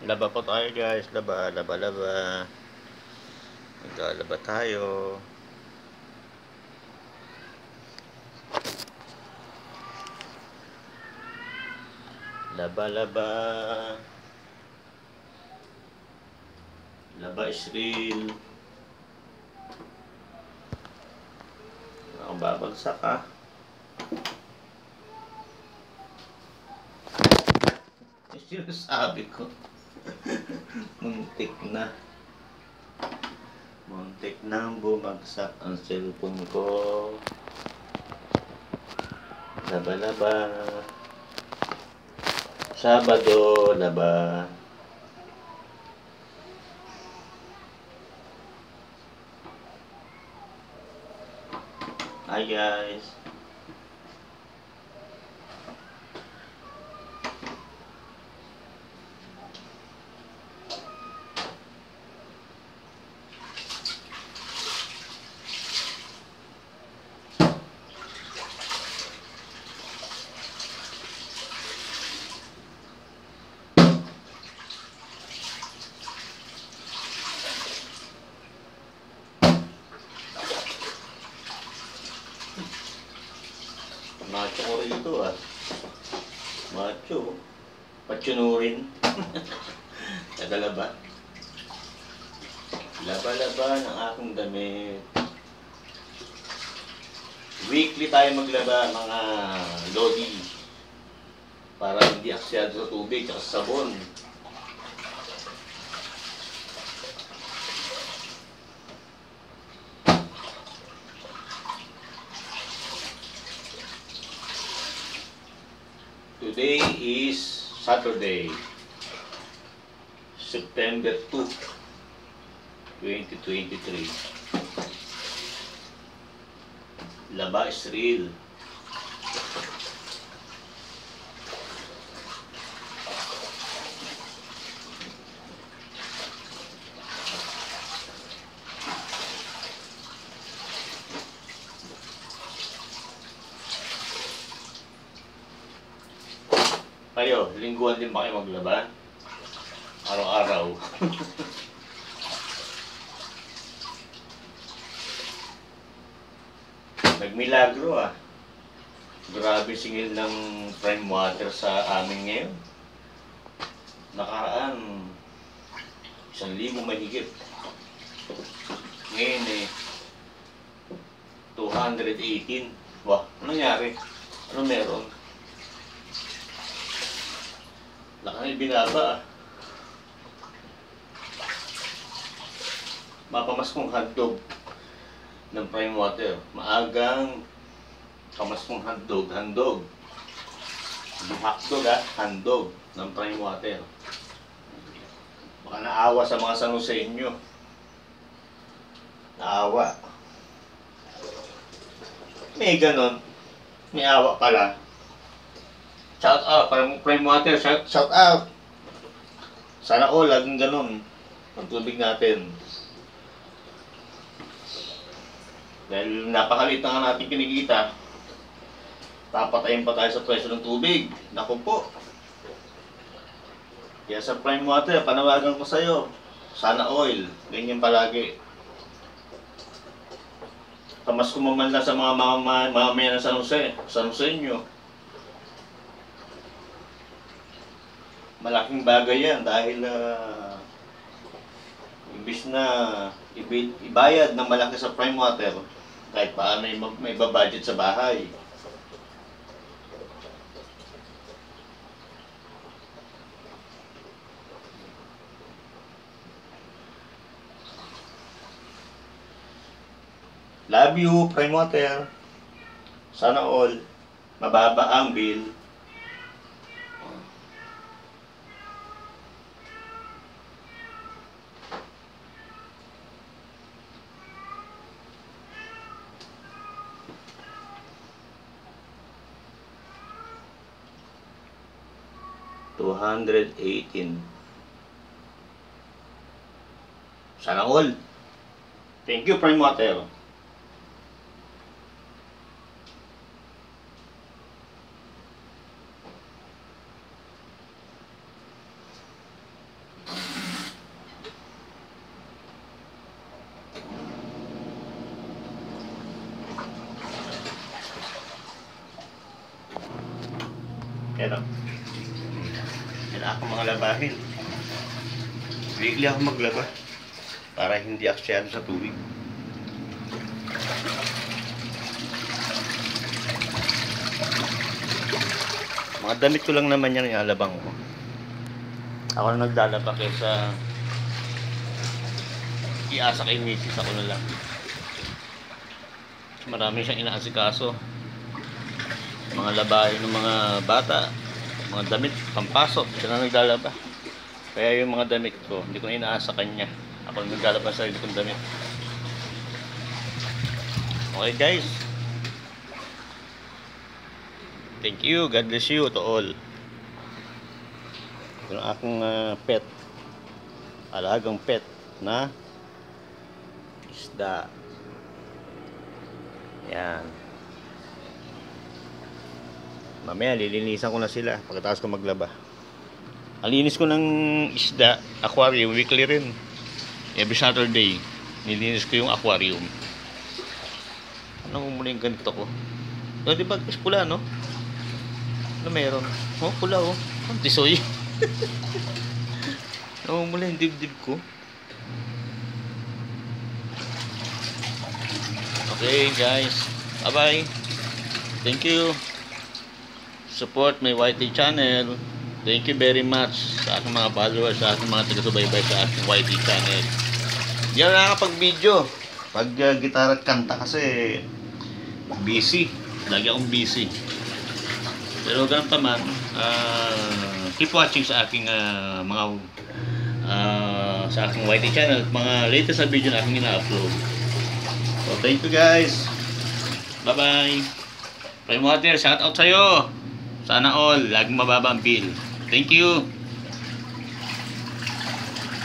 Laba po tayo guys, laba, laba, laba. Maglalaba tayo. Laba, laba. Laba is real. Nakababagsak ka. Sinasabi ko. Muntik na. Muntik nang bumagsak ang cellphone ko. Laba-laba. Sabado, laba. Hi guys. Macho ko rin ito ah. Macho. Patsunurin. Nagalaba. Laba-laba ng aking damit. Weekly tayo maglaba mga lodi. Para hindi aksiyado sa tubig at sabon. Today is Saturday, September 2, 2023. Laba is real. Kayo, lingguhan din ba kayo maglaba? Araw-araw. Nagmilagro ah. Grabe singil ng prime water sa amin ngayon. Nakaraan, 1,000 mahigit. Ngayon eh, 218. Wah, ano nangyari? Ano meron? Laki binaba ah. Mapamaskong hotdog ng prime water. Maagang pamaskong handog. Hindi hotdog ah, handog ng prime water. Baka naawa sa mga sanu sa inyo. Naawa. May ganon. May awa pala. Shout out, parang prime water, shout out. Sana all, laging ganon. Ang tubig natin. Dahil napakalit na nga natin kinikita, papatayin pa tayo sa presyo ng tubig. Naku po. Kaya sa prime water, panawagan ko sa'yo, sana oil. Ganyan palagi. Kamas kumaman na sa mga mamamayan ng San Jose nyo. Malaking bagay yan dahil imbis na ibayad ng malaki sa prime water, kahit paano may babudget sa bahay. Love you, prime water. Sana all, mababa ang bill. $218. Sana all. Thank you, prime water. Yan o. Yan ako mga labahin. Weekly ako maglaba. Para hindi aksyan sa tubig. Mga damit ko lang naman yan, ialabang ko. Ako na naglalaba kaysa iasa kay misis, ako na lang. Marami siyang inaasikaso. Mga labahin ng mga bata, mga damit, pampasok, siya na naglalaba. Kaya yung mga damit ko, hindi ko inaasa kanya. Ako na naglalaba sa sarili kong damit. Okay guys. Thank you. God bless you to all. Ito ang aking pet. Alagang pet na isda. Yan. Mamaya lilinisan ko na sila pagkatapos ko maglaba. Ang linis ko ng isda, aquarium, weekly rin. Every Saturday, nilinis ko yung aquarium. Ano muna yung ganito ko? O, diba, pula, no? Ano meron? Oh, pula, oh. Ang tisoy. Ano muna yung dibdib ko? Okay, guys. Bye-bye. Thank you. Support my YT channel. Thank you very much sa aking mga followers, sa aking mga taga-subaybay sa aking YT channel. Hindi ako nakakapag-video pag gitara at kanta kasi busy. Lagi akong busy. Pero ganun pa man, keep watching sa aking mga sa aking YT channel, mga latest na video na aking ina-upload. So thank you guys. Bye bye. Prime Water, shout out sa'yo. Sana all, laging mababa ang bill. Thank you.